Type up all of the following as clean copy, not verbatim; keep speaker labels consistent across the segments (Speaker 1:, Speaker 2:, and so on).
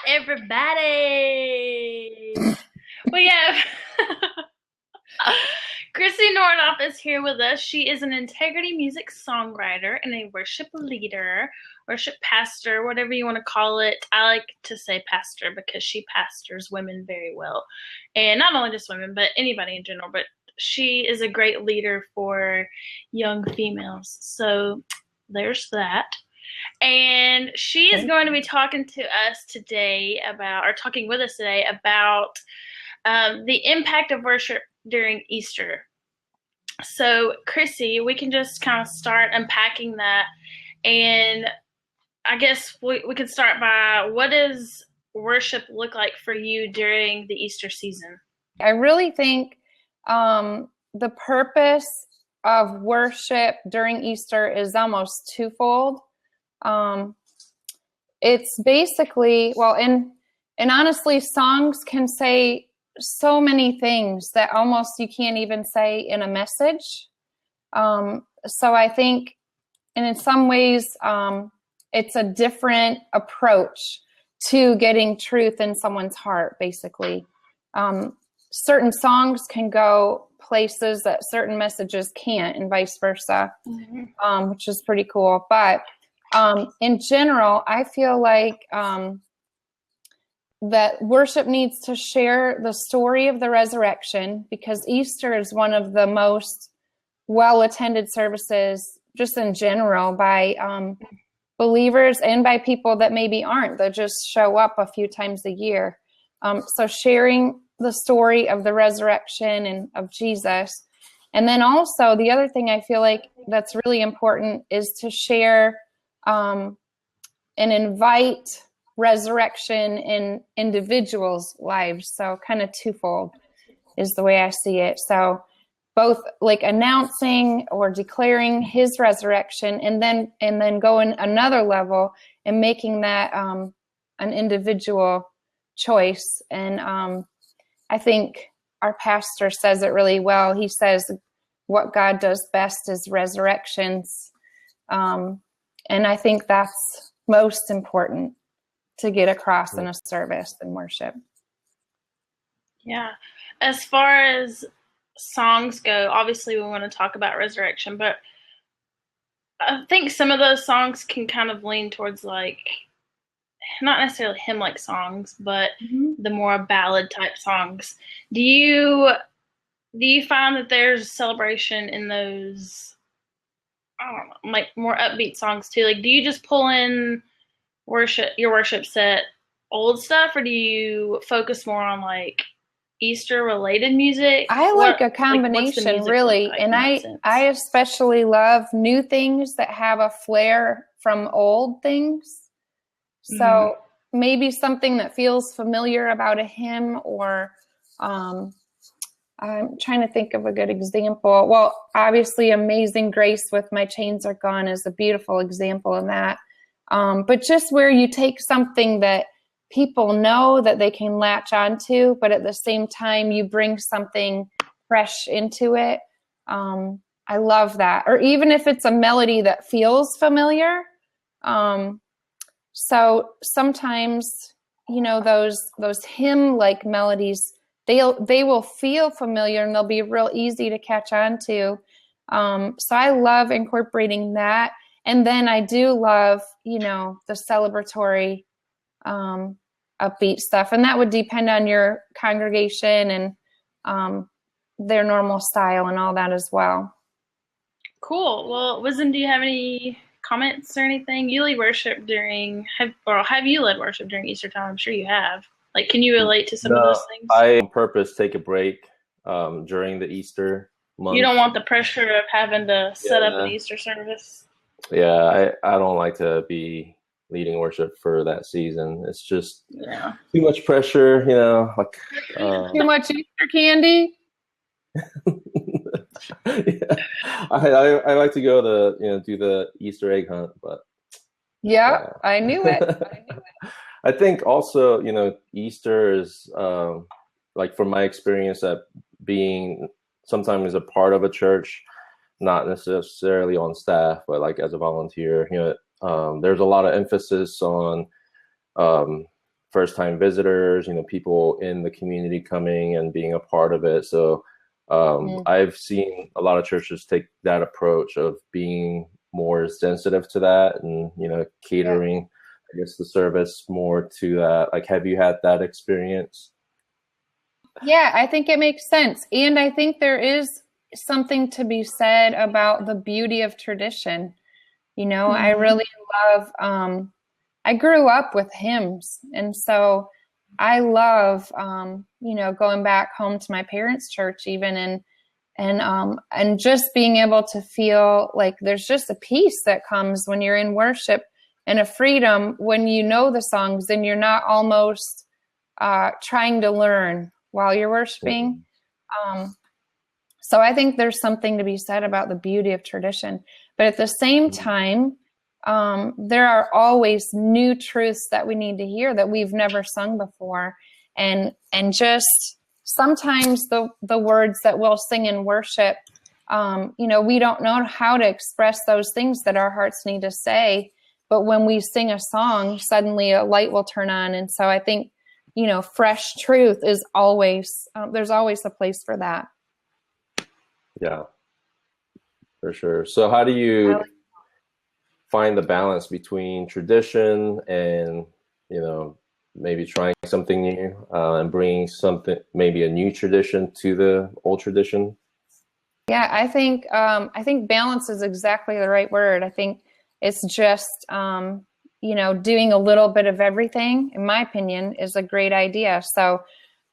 Speaker 1: Everybody. Well, yeah. Krissy Nordhoff is here with us. She is an integrity music songwriter and a worship leader, worship pastor, whatever you want to call it. I like to say pastor because she pastors women very well. And not only just women, but anybody in general. But she is a great leader for young females. So there's that. And she is going to be talking to us today about, or talking with us today about the impact of worship during Easter. So, Krissy, we can just kind of start unpacking that. And I guess we can start by, what does worship look like for you during the Easter season?
Speaker 2: I really think the purpose of worship during Easter is almost twofold. It's basically, and honestly, songs can say so many things that almost you can't even say in a message. So I think, and in some ways, it's a different approach to getting truth in someone's heart, basically. Certain songs can go places that certain messages can't, and vice versa, which is pretty cool. But in general, I feel like that worship needs to share the story of the resurrection, because Easter is one of the most well-attended services just in general by believers and by people that maybe aren't, that just show up a few times a year. So sharing the story of the resurrection and of Jesus. And then also the other thing I feel like that's really important is to share and invite resurrection in individuals' lives. So kind of twofold is the way I see it. So both like announcing or declaring his resurrection, and then going another level and making that an individual choice. And I think our pastor says it really well. He says what God does best is resurrections. And I think that's most important to get across in a service and worship.
Speaker 1: Yeah. As far as songs go, obviously we want to talk about resurrection, but I think some of those songs can kind of lean towards like, not necessarily hymn-like songs, but the more ballad type songs. Do you find that there's celebration in those, I don't know, like more upbeat songs too? Like, do you just pull in your worship set old stuff, or do you focus more on like Easter related music?
Speaker 2: I like a combination, really. Like, and I especially love new things that have a flair from old things. So maybe something that feels familiar about a hymn, or I'm trying to think of a good example. Well, obviously Amazing Grace with My Chains Are Gone is a beautiful example of that. But just where you take something that people know that they can latch onto, but at the same time you bring something fresh into it. I love that. Or even if it's a melody that feels familiar. So sometimes, those hymn-like melodies, they will feel familiar and they'll be real easy to catch on to. So I love incorporating that. And then I do love, the celebratory, upbeat stuff. And that would depend on your congregation and their normal style and all that as well.
Speaker 1: Cool. Well, Wisdom, do you have any comments or anything? You lead worship have you led worship during Easter time? I'm sure you have. Like, can you relate to some of those things?
Speaker 3: I on purpose take a break during the Easter month.
Speaker 1: You don't want the pressure of having to set up an Easter service?
Speaker 3: Yeah, I don't like to be leading worship for that season. It's just too much pressure,
Speaker 2: too much Easter candy.
Speaker 3: I like to go to do the Easter egg hunt, but
Speaker 2: I knew it.
Speaker 3: I think also Easter is like, from my experience at being sometimes a part of a church, not necessarily on staff, but like as a volunteer, there's a lot of emphasis on first time visitors, people in the community coming and being a part of it. So I've seen a lot of churches take that approach of being more sensitive to that and, catering, I guess, the service more to that. Like, have you had that experience?
Speaker 2: Yeah, I think it makes sense. And I think there is something to be said about the beauty of tradition. I really love, I grew up with hymns. And so I love, going back home to my parents' church even and just being able to feel like there's just a peace that comes when you're in worship and a freedom when you know the songs and you're not almost trying to learn while you're worshiping. So I think there's something to be said about the beauty of tradition. But at the same time, there are always new truths that we need to hear that we've never sung before. And just sometimes the words that we'll sing in worship, we don't know how to express those things that our hearts need to say. But when we sing a song, suddenly a light will turn on. And so I think, fresh truth is always, there's always a place for that.
Speaker 3: Yeah, for sure. So how do you find the balance between tradition and, maybe trying something new and bringing maybe a new tradition to the old tradition?
Speaker 2: Yeah, I think balance is exactly the right word. I think it's just, doing a little bit of everything, in my opinion, is a great idea. So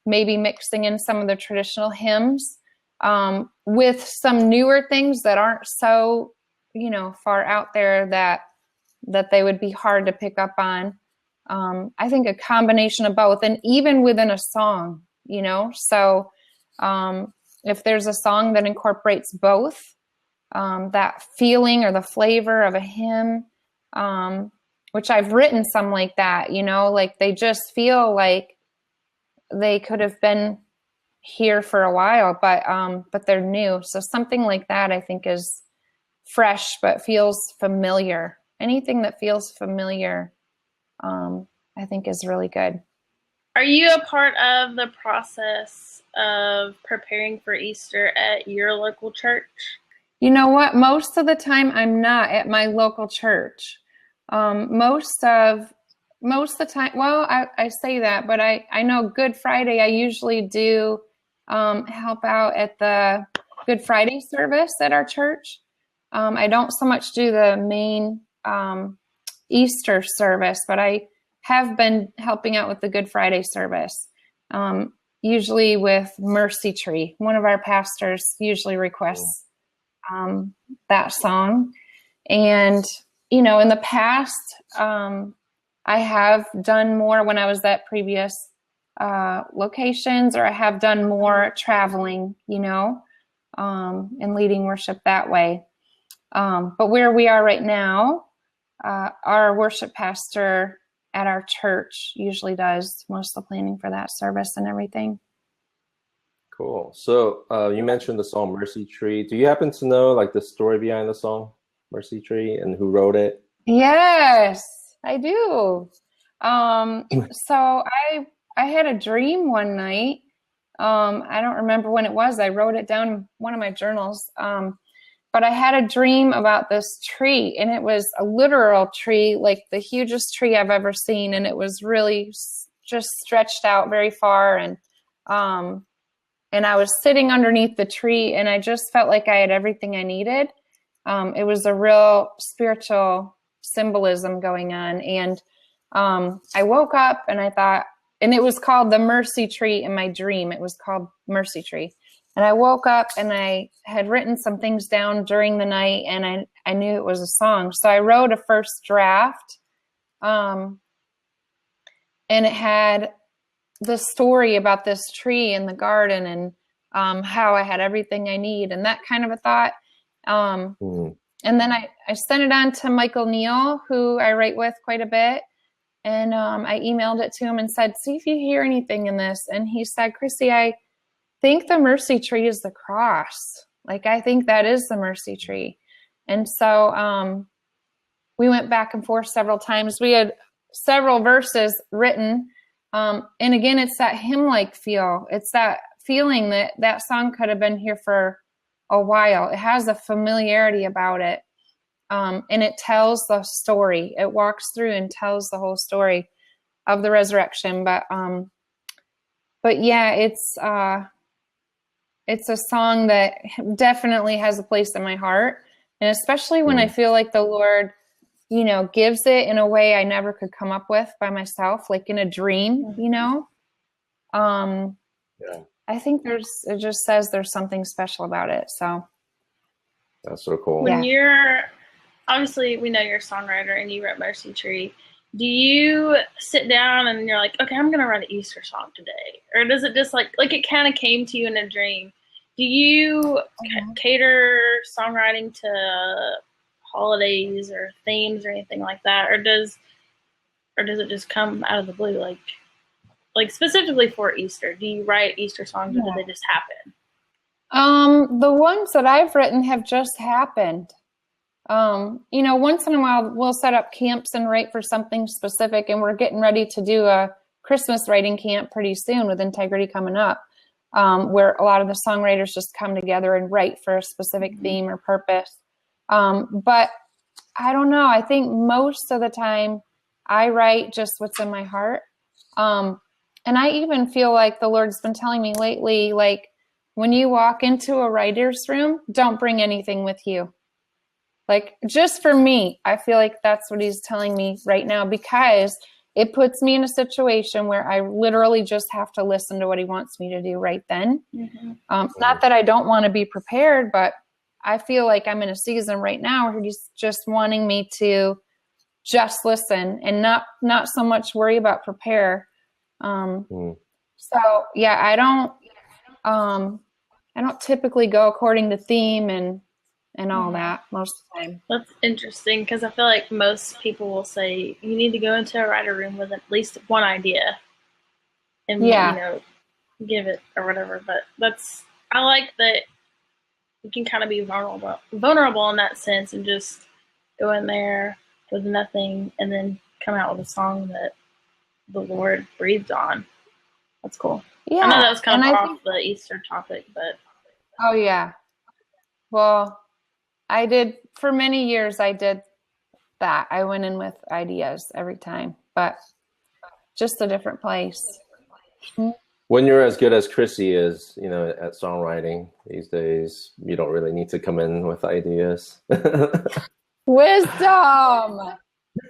Speaker 2: maybe mixing in some of the traditional hymns with some newer things that aren't so, far out there that they would be hard to pick up on. I think a combination of both, and even within a song, so if there's a song that incorporates both, that feeling or the flavor of a hymn, which I've written some like that, like they just feel like they could have been here for a while, but they're new. So something like that, I think, is fresh, but feels familiar. Anything that feels familiar, I think is really good.
Speaker 1: Are you a part of the process of preparing for Easter at your local church?
Speaker 2: You know what? Most of the time I'm not at my local church. Most of the time, well, I say that, but I know Good Friday, I usually do help out at the Good Friday service at our church. I don't so much do the main Easter service, but I have been helping out with the Good Friday service, usually with Mercy Tree. One of our pastors usually requests that song. And, in the past, I have done more when I was at previous locations, or I have done more traveling, and leading worship that way. But where we are right now, our worship pastor at our church usually does most of the planning for that service and everything.
Speaker 3: Cool. So you mentioned the song Mercy Tree. Do you happen to know like the story behind the song Mercy Tree and who wrote it?
Speaker 2: Yes, I do. So I had a dream one night. I don't remember when it was. I wrote it down in one of my journals. But I had a dream about this tree, and it was a literal tree, like the hugest tree I've ever seen. And it was really just stretched out very far. And I was sitting underneath the tree, and I just felt like I had everything I needed. It was a real spiritual symbolism going on. And I woke up and I thought, and it was called the Mercy Tree in my dream. It was called Mercy Tree. And I woke up and I had written some things down during the night, and I knew it was a song. So I wrote a first draft, and it had the story about this tree in the garden and how I had everything I need and that kind of a thought. And then I sent it on to Michael Neal, who I write with quite a bit. And I emailed it to him and said, see if you hear anything in this. And he said, Krissy, I think the Mercy Tree is the cross. Like, I think that is the Mercy Tree. And so we went back and forth several times. We had several verses written, And again, it's that hymn-like feel. It's that feeling that that song could have been here for a while. It has a familiarity about it. And it tells the story. It walks through and tells the whole story of the resurrection. But yeah, it's a song that definitely has a place in my heart. And especially when I feel like the Lord, you know, gives it in a way I never could come up with by myself, like in a dream, you know. I think it just says there's something special about it. So
Speaker 3: that's so cool.
Speaker 1: When you're, obviously we know you're a songwriter and you wrote Mercy Tree. Do you sit down and you're like, okay, I'm going to write an Easter song today? Or does it just like it kind of came to you in a dream? Do you cater songwriting to holidays or themes or anything like that? Or does it just come out of the blue? Like specifically for Easter, do you write Easter songs or do they just happen?
Speaker 2: The ones that I've written have just happened. You know, once in a while we'll set up camps and write for something specific, and we're getting ready to do a Christmas writing camp pretty soon with Integrity coming up, where a lot of the songwriters just come together and write for a specific theme or purpose. But I don't know. I think most of the time I write just what's in my heart. And I even feel like the Lord's been telling me lately, like, when you walk into a writer's room, don't bring anything with you. Like, just for me, I feel like that's what he's telling me right now, because it puts me in a situation where I literally just have to listen to what he wants me to do right then. Not that I don't want to be prepared, but I feel like I'm in a season right now where he's just wanting me to just listen and not so much worry about prepare. So yeah, I don't typically go according to theme and all that most of the time.
Speaker 1: That's interesting, because I feel like most people will say you need to go into a writer room with at least one idea and you know, give it or whatever. But I like that you can kind of be vulnerable in that sense and just go in there with nothing and then come out with a song that the Lord breathed on. That's cool. Yeah, I know that was kind of off the Easter topic, but
Speaker 2: oh yeah. Well, I did for many years. I did that. I went in with ideas every time, but just a different place.
Speaker 3: When you're as good as Krissy is, you know, at songwriting these days, you don't really need to come in with ideas.
Speaker 2: Wisdom.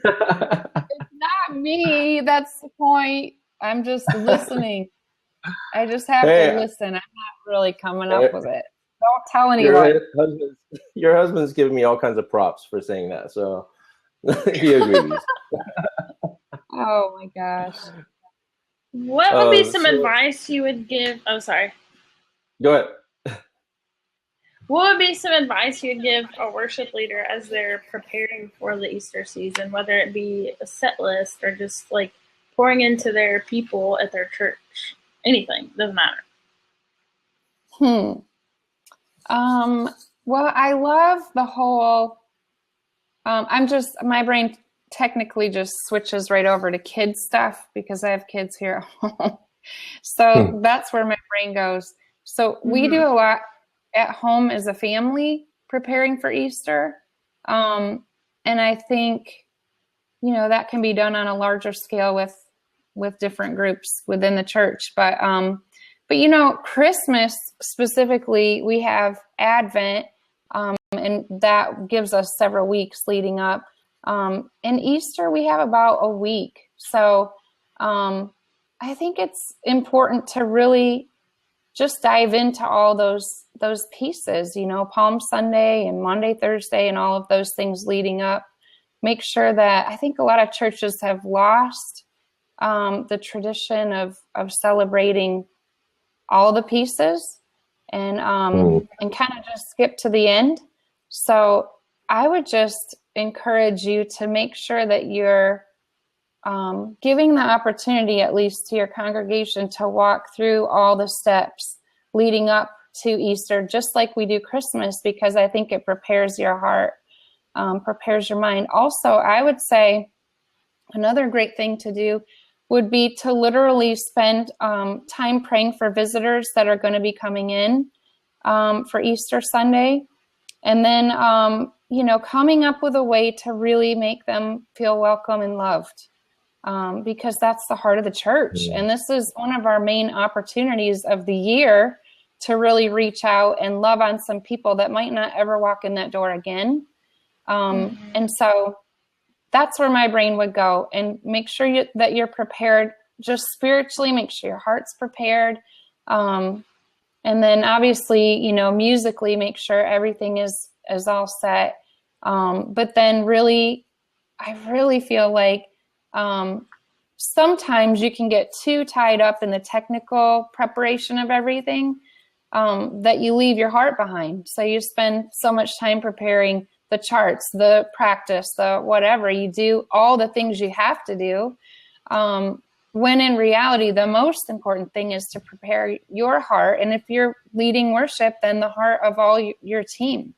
Speaker 2: It's not me. That's the point. I'm just listening. I just have to listen. I'm not really coming up with it. Don't tell anyone.
Speaker 3: Your husband's giving me all kinds of props for saying that, so he agrees.
Speaker 2: Oh my gosh.
Speaker 1: What would be some advice you would give? Oh, sorry.
Speaker 3: Go ahead.
Speaker 1: What would be some advice you would give a worship leader as they're preparing for the Easter season, whether it be a set list or just like pouring into their people at their church? Anything, doesn't matter.
Speaker 2: Well, I love the whole, my brain technically just switches right over to kids stuff because I have kids here at home. So that's where my brain goes. So we do a lot at home as a family preparing for Easter. And I think, you know, that can be done on a larger scale with different groups within the church. But you know, Christmas specifically, we have Advent, and that gives us several weeks leading up. And Easter, we have about a week. So I think it's important to really just dive into all those pieces, you know, Palm Sunday and Monday, Thursday, and all of those things leading up. Make sure that, I think a lot of churches have lost the tradition of celebrating all the pieces and kind of just skip to the end. So I would just encourage you to make sure that you're giving the opportunity, at least to your congregation, to walk through all the steps leading up to Easter, just like we do Christmas, because I think it prepares your heart, prepares your mind. Also, I would say another great thing to do would be to literally spend time praying for visitors that are going to be coming in for Easter Sunday. And then, coming up with a way to really make them feel welcome and loved, because that's the heart of the church.
Speaker 3: Yeah.
Speaker 2: And this is one of our main opportunities of the year to really reach out and love on some people that might not ever walk in that door again. And so that's where my brain would go, and make sure that you're prepared just spiritually, make sure your heart's prepared. And then obviously, musically, make sure everything is all set. But then I really feel like sometimes you can get too tied up in the technical preparation of everything that you leave your heart behind. So you spend so much time preparing the charts, the practice, the whatever. You do all the things you have to do. When in reality, the most important thing is to prepare your heart. And if you're leading worship, then the heart of all your team,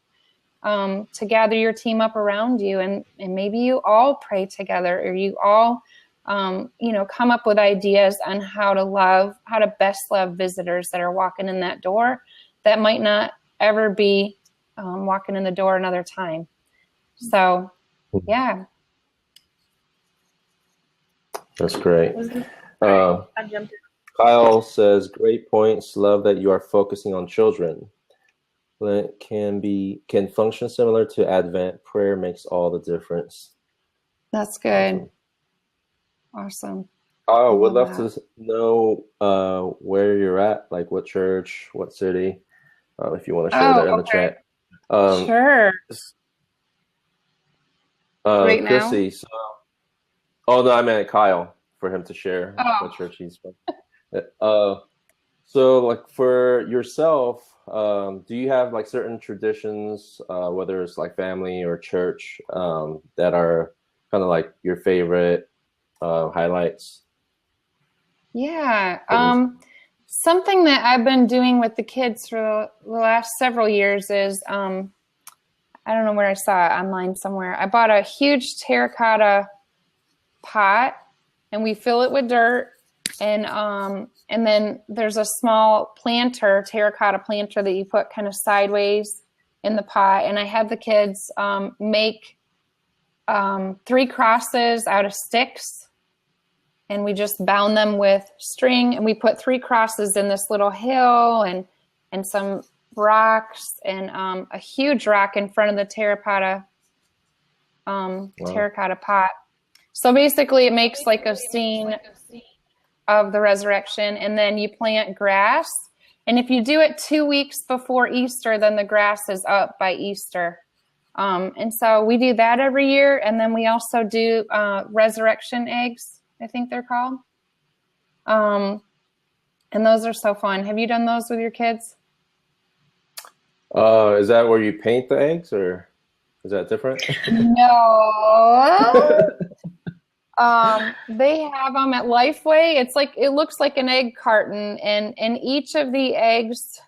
Speaker 2: to gather your team up around you. And maybe you all pray together, or you all, come up with ideas on how to best love visitors that are walking in that door that might not ever be walking in the door another time. So, yeah.
Speaker 3: That's great.
Speaker 1: I jumped in.
Speaker 3: Kyle says, great points. Love that you are focusing on children. Lent can function similar to Advent. Prayer makes all the difference.
Speaker 2: That's good. Awesome.
Speaker 3: Oh, would love to know where you're at, like what church, what city, if you want to share that in the chat.
Speaker 2: Sure. Right
Speaker 3: Krissy,
Speaker 2: now?
Speaker 3: so, oh no, I meant Kyle, for him to share what church he's from. So like for yourself, do you have like certain traditions, whether it's like family or church, that are kind of like your favorite highlights?
Speaker 2: Yeah. Something that I've been doing with the kids for the last several years is, I don't know where I saw it online somewhere. I bought a huge terracotta pot, and we fill it with dirt. And then there's a small terracotta planter that you put kind of sideways in the pot. And I had the kids make 3 crosses out of sticks. And we just bound them with string, and we put 3 crosses in this little hill and some rocks and a huge rock in front of the terracotta pot. So basically it makes like a scene of the resurrection, and then you plant grass. And if you do it 2 weeks before Easter, then the grass is up by Easter. And so we do that every year. And then we also do resurrection eggs, I think they're called. And those are so fun. Have you done those with your kids?
Speaker 3: Is that where you paint the eggs, or is that different?
Speaker 2: No. They have them at Lifeway. It looks like an egg carton, and each of the eggs,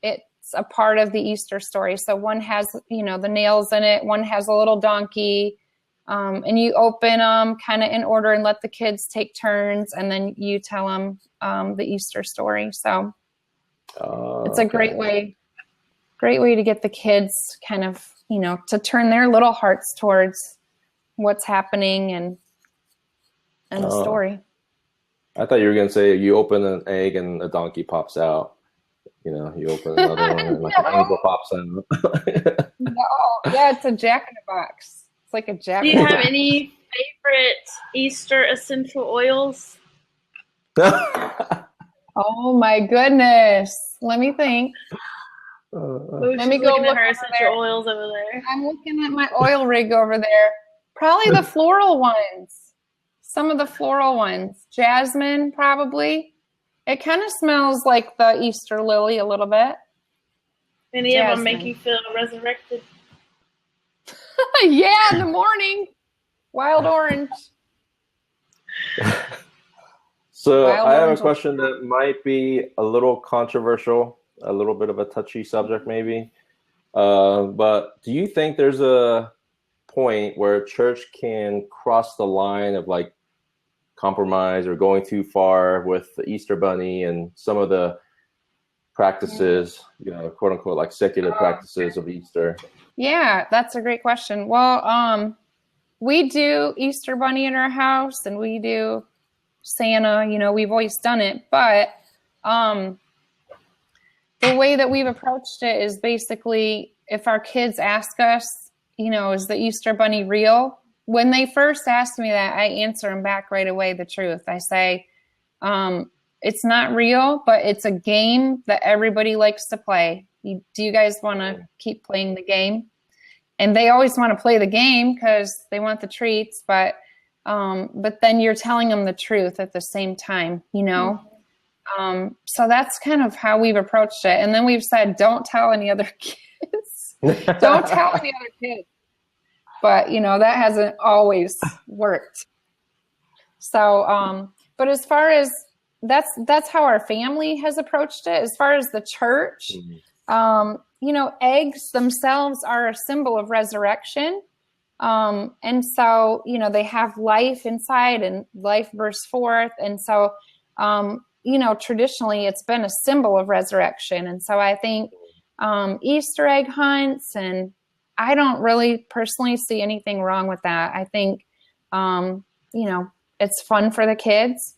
Speaker 2: it's a part of the Easter story. So one has, the nails in it. One has a little donkey, and you open them kind of in order and let the kids take turns, and then you tell them the Easter story. So it's a great way to get the kids kind of, to turn their little hearts towards what's happening and the story. I
Speaker 3: thought you were going to say you open an egg and a donkey pops out. You open another one and like an angel pops out.
Speaker 2: No. Yeah, it's a jack-in-a-box. It's like a jack.
Speaker 1: Do you have any favorite Easter essential oils?
Speaker 2: Oh my goodness. Let me think.
Speaker 1: Let me go look at her essential oils over there.
Speaker 2: I'm looking at my oil rig over there. Probably the floral ones. Some of the floral ones. Jasmine, probably. It kind of smells like the Easter lily a little bit.
Speaker 1: Any of them make you feel resurrected?
Speaker 2: Yeah, in the morning. Wild orange.
Speaker 3: So I have a question that might be a little controversial, a little bit of a touchy subject maybe. But do you think there's a point where church can cross the line of like compromise or going too far with the Easter Bunny and some of the practices, quote unquote, like secular practices of Easter?
Speaker 2: Yeah, that's a great question. Well, we do Easter Bunny in our house, and we do Santa. We've always done it, but the way that we've approached it is basically, if our kids ask us, is the Easter Bunny real? When they first ask me that, I answer them back right away the truth. I say, it's not real, but it's a game that everybody likes to play. Do you guys want to keep playing the game? And they always want to play the game because they want the treats, but then you're telling them the truth at the same time, So that's kind of how we've approached it. And then we've said, don't tell any other kids. Don't tell any other kids. But, that hasn't always worked. So, but as far as that's how our family has approached it. As far as the church, eggs themselves are a symbol of resurrection. And so, they have life inside and life bursts forth. And so, traditionally it's been a symbol of resurrection. And so I think Easter egg hunts, and I don't really personally see anything wrong with that. I think, it's fun for the kids.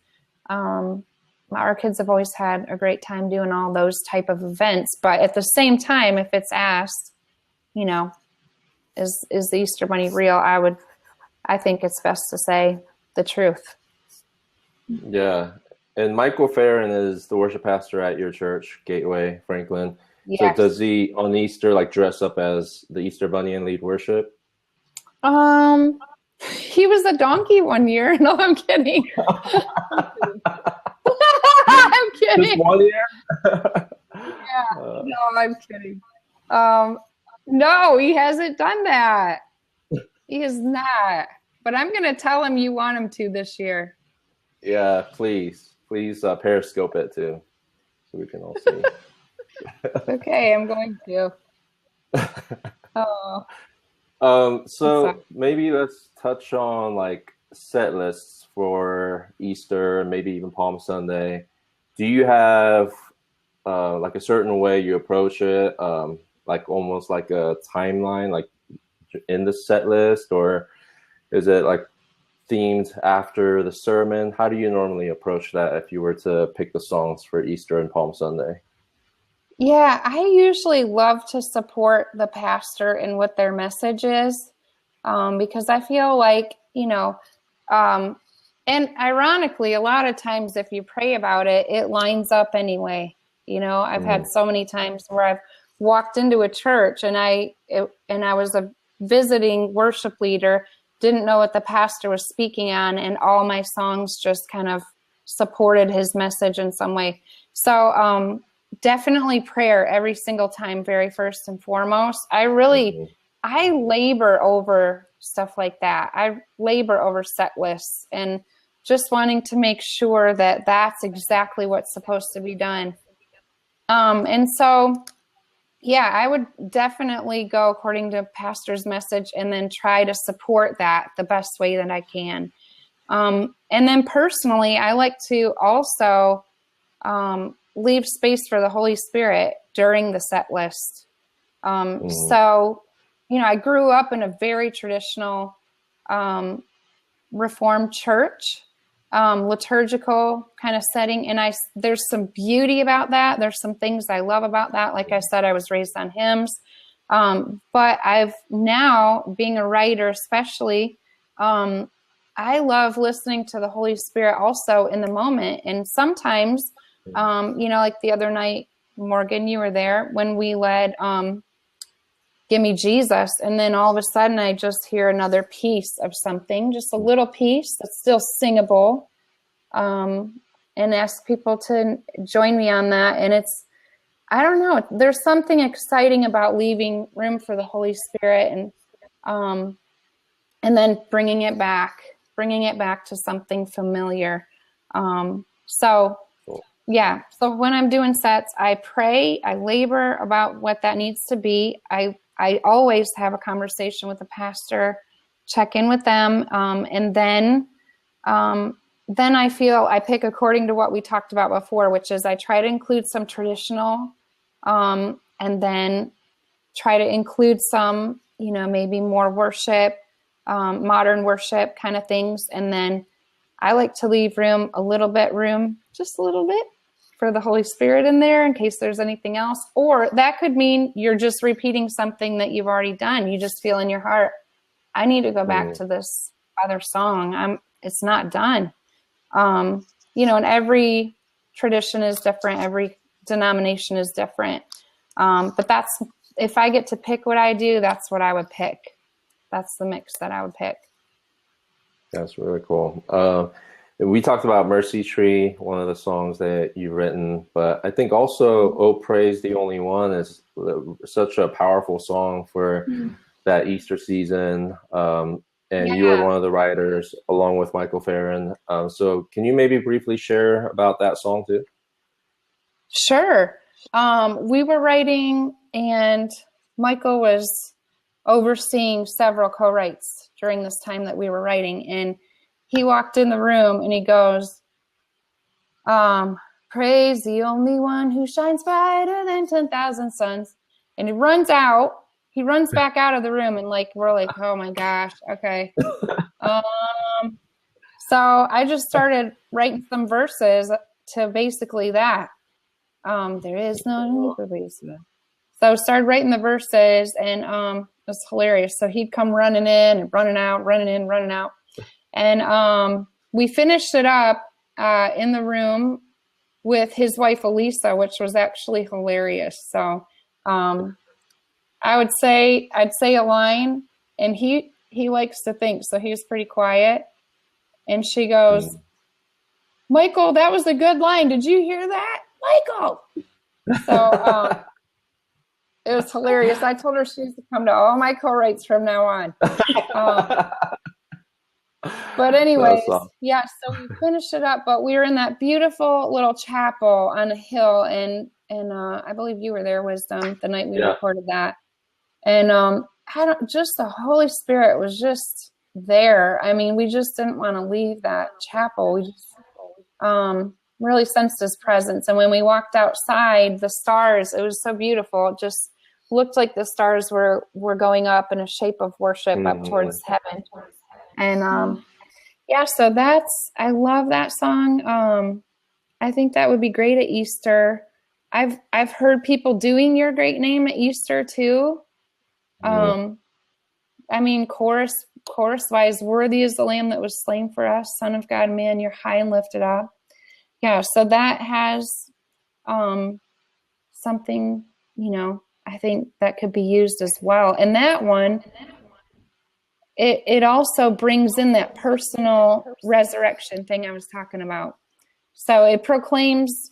Speaker 2: Our kids have always had a great time doing all those type of events. But at the same time, if it's asked, is the Easter Bunny real? I think it's best to say the truth.
Speaker 3: Yeah. And Michael Farron is the worship pastor at your church, Gateway Franklin.
Speaker 2: Yes.
Speaker 3: So does he on Easter dress up as the Easter Bunny and lead worship?
Speaker 2: He was a donkey one year. No, I'm kidding. I'm kidding.
Speaker 3: Just 1 year?
Speaker 2: Yeah. No, I'm kidding. No, he hasn't done that. He is not. But I'm going to tell him you want him to this year.
Speaker 3: Yeah, please Periscope it too, so we can all see.
Speaker 2: Okay, I'm going to.
Speaker 3: So maybe let's touch on set lists for Easter, maybe even Palm Sunday. Do you have a certain way you approach it, almost like a timeline, in the set list, or is it themed after the sermon? How do you normally approach that if you were to pick the songs for Easter and Palm Sunday?
Speaker 2: Yeah, I usually love to support the pastor in what their message is, because I feel and ironically, a lot of times if you pray about it, it lines up anyway. I've had so many times where I've walked into a church and I was a visiting worship leader, didn't know what the pastor was speaking on, and all my songs just kind of supported his message in some way. So definitely prayer every single time, very first and foremost. I labor over stuff like that. I labor over set lists and just wanting to make sure that that's exactly what's supposed to be done. And so, yeah, I would definitely go according to pastor's message and then try to support that the best way that I can. And then personally, I like to also leave space for the Holy Spirit during the set list. So, I grew up in a very traditional Reformed church, liturgical kind of setting. And there's some beauty about that. There's some things I love about that. Like I said, I was raised on hymns. But I've now, being a writer especially, I love listening to the Holy Spirit also in the moment. And sometimes, like the other night, Morgan, you were there when we led Give Me Jesus. And then all of a sudden I just hear another piece of something, just a little piece that's still singable, and ask people to join me on that. And I don't know, there's something exciting about leaving room for the Holy Spirit and then bringing it back to something familiar. So when I'm doing sets, I pray, I labor about what that needs to be. I always have a conversation with the pastor, check in with them. And then then I feel I pick according to what we talked about before, which is I try to include some traditional, and then try to include some, maybe more worship, modern worship kind of things. And then I like to leave room, just a little bit for the Holy Spirit in there in case there's anything else. Or that could mean you're just repeating something that you've already done. You just feel in your heart, I need to go back to this other song. It's not done. And every tradition is different. Every denomination is different. But if I get to pick what I do, that's what I would pick. That's the mix that I would pick.
Speaker 3: That's really cool. We talked about Mercy Tree, one of the songs that you've written, but I think also "Oh Praise the Only One" is such a powerful song for that Easter season. And you were one of the writers along with Michael Farron. So can you maybe briefly share about that song too?
Speaker 2: Sure. We were writing, and Michael was overseeing several co-writes during this time that we were writing. And he walked in the room and he goes, praise the only one who shines brighter than 10,000 suns. And he runs back out of the room, and we're like, oh my gosh, okay. So I just started writing some verses to basically that. There is no need for praise. So I started writing the verses, and it was hilarious. So he'd come running in and running out, running in, running out. And we finished it up in the room with his wife, Elisa, which was actually hilarious. So I'd say a line, and he likes to think, so he was pretty quiet. And she goes, Michael, that was a good line. Did you hear that? Michael! So it was hilarious. I told her she used to come to all my co-writes from now on. But anyways,
Speaker 3: awesome.
Speaker 2: Yeah, so we finished it up, but we were in that beautiful little chapel on a hill, and I believe you were there, Wisdom, the night we recorded that. And just the Holy Spirit was just there. I mean, we just didn't want to leave that chapel. We just really sensed his presence. And when we walked outside, the stars, it was so beautiful. It just looked like the stars were going up in a shape of worship up towards heaven. And so I love that song. I think that would be great at Easter. I've heard people doing Your Great Name at Easter too. I mean, chorus wise, worthy is the Lamb that was slain for us, Son of God, man, you're high and lifted up. Yeah, so that has something, I think that could be used as well. And that one, it also brings in that personal resurrection thing I was talking about. So it proclaims,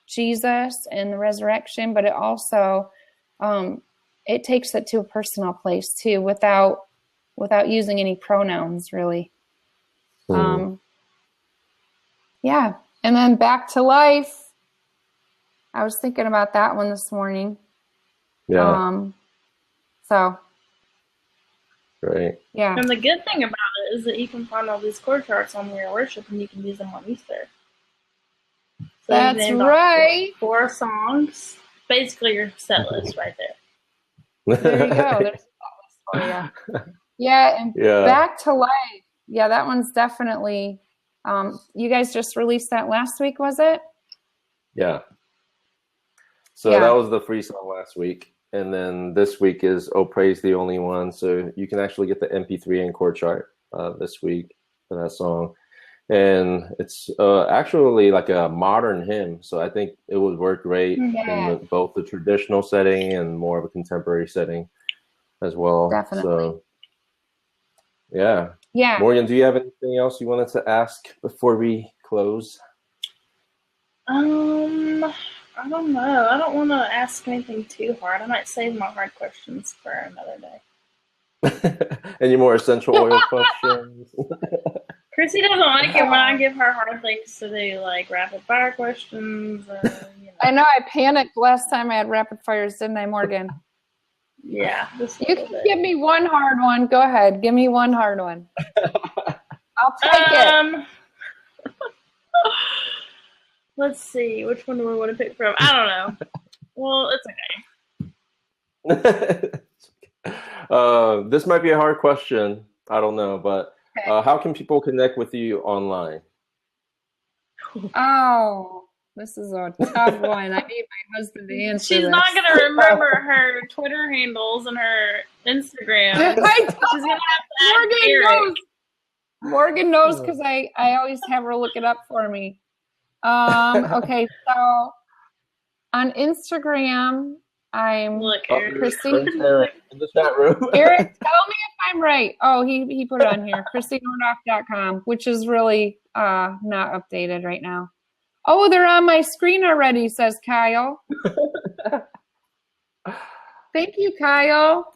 Speaker 2: Jesus and the resurrection, but it also it takes it to a personal place too, without using any pronouns really. Yeah. And then Back to Life. I was thinking about that one this morning.
Speaker 3: Yeah.
Speaker 2: So.
Speaker 3: Great.
Speaker 2: Yeah.
Speaker 1: And the good thing about it is that you can find all these chord charts on your worship, and you can use them on Easter. So
Speaker 2: that's right.
Speaker 1: 4 songs. Basically your set list right there.
Speaker 2: There you go. There's a for you. Yeah, and Back to Life. Yeah, that one's definitely. You guys just released that last week, was it?
Speaker 3: Yeah. So that was the free song last week, and then this week is "Oh Praise the Only One." So you can actually get the MP3 and chord chart this week for that song, and it's actually like a modern hymn. So I think it would work great in both the traditional setting and more of a contemporary setting as well.
Speaker 2: Definitely.
Speaker 3: So, yeah. Morgan, do you have anything else you wanted to ask before we close?
Speaker 1: I don't know. I don't want to ask anything too hard. I might save my hard questions for another day.
Speaker 3: Any more essential oil questions?
Speaker 1: Krissy doesn't like it when I give her hard things to do, like rapid fire questions.
Speaker 2: I know I panicked last time I had rapid fires, didn't I, Morgan?
Speaker 1: Yeah.
Speaker 2: You can give me one hard one. Go ahead. Give me one hard one. I'll take it.
Speaker 1: Let's see. Which one do we want to pick from? I don't know. Well, it's okay.
Speaker 3: This might be a hard question. I don't know, but
Speaker 2: Okay.
Speaker 3: how can people connect with you online?
Speaker 2: Oh, this is a tough one. I need my husband to answer
Speaker 1: She's
Speaker 2: this.
Speaker 1: not going to remember her Twitter handles and her Instagram.
Speaker 2: I
Speaker 1: She's going to have to add
Speaker 2: Morgan
Speaker 1: Eric.
Speaker 2: knows. Morgan knows because I always have her look it up for me. Okay, so on Instagram, I'm
Speaker 1: Look, Eric.
Speaker 2: Krissy.
Speaker 3: Eric in the chat room.
Speaker 2: Eric, tell me if I'm right. Oh, he put it on here. KrissyNordhoff.com, which is really not updated right now. Oh, they're on my screen already, says Kyle. Thank you, Kyle.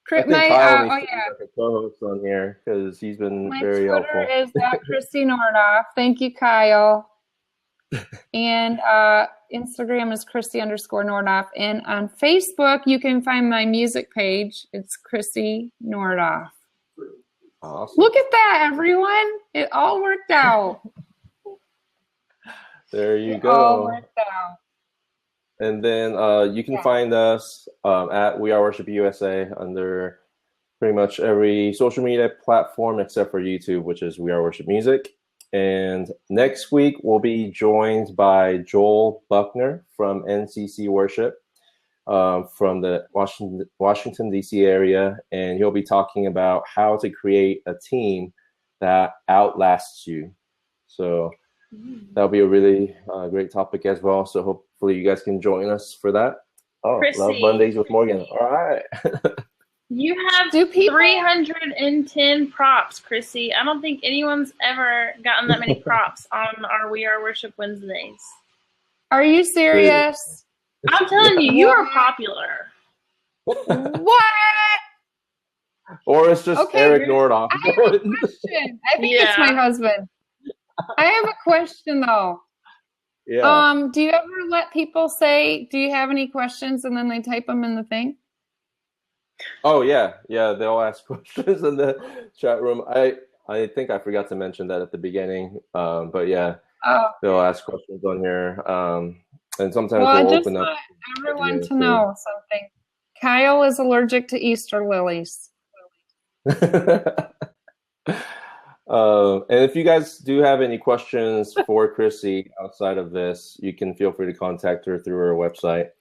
Speaker 3: I think Kyle needs to be like a co-host on here because he's been very helpful.
Speaker 2: My Twitter is at Krissy Nordhoff. Thank you, Kyle. And Instagram is Krissy_Nordhoff. And on Facebook, you can find my music page. It's Krissy Nordhoff.
Speaker 3: Awesome.
Speaker 2: Look at that, everyone. It all worked out.
Speaker 3: There you go.
Speaker 2: It all worked out.
Speaker 3: And then you can find us at We Are Worship USA under pretty much every social media platform except for YouTube, which is We Are Worship Music. And next week, we'll be joined by Joel Buckner from NCC Worship from the Washington, D.C. area. And he'll be talking about how to create a team that outlasts you. So that'll be a really great topic as well. So hopefully you guys can join us for that. Oh,
Speaker 1: Krissy,
Speaker 3: Love Mondays with Morgan. All right.
Speaker 1: You have 310 props, Krissy. I don't think anyone's ever gotten that many props on our We Are Worship Wednesdays.
Speaker 2: Are you serious?
Speaker 1: I'm telling you, you are popular.
Speaker 2: What?
Speaker 3: Or it's just Eric Nordhoff.
Speaker 2: I have a question. I think it's my husband. I have a question though.
Speaker 3: Yeah.
Speaker 2: Do you ever let people say, do you have any questions? And then they type them in the thing?
Speaker 3: Oh yeah. They'll ask questions in the chat room. I think I forgot to mention that at the beginning. But yeah, they'll ask questions on here. And sometimes they'll open up.
Speaker 2: I just want everyone to know something. Kyle is allergic to Easter lilies.
Speaker 3: And if you guys do have any questions for Krissy outside of this, you can feel free to contact her through her website.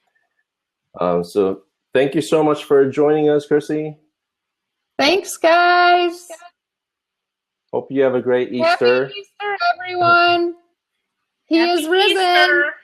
Speaker 3: So thank you so much for joining us, Krissy.
Speaker 2: Thanks, guys.
Speaker 3: Hope you have a great Easter.
Speaker 2: Happy Easter, everyone. He is risen.
Speaker 1: Easter.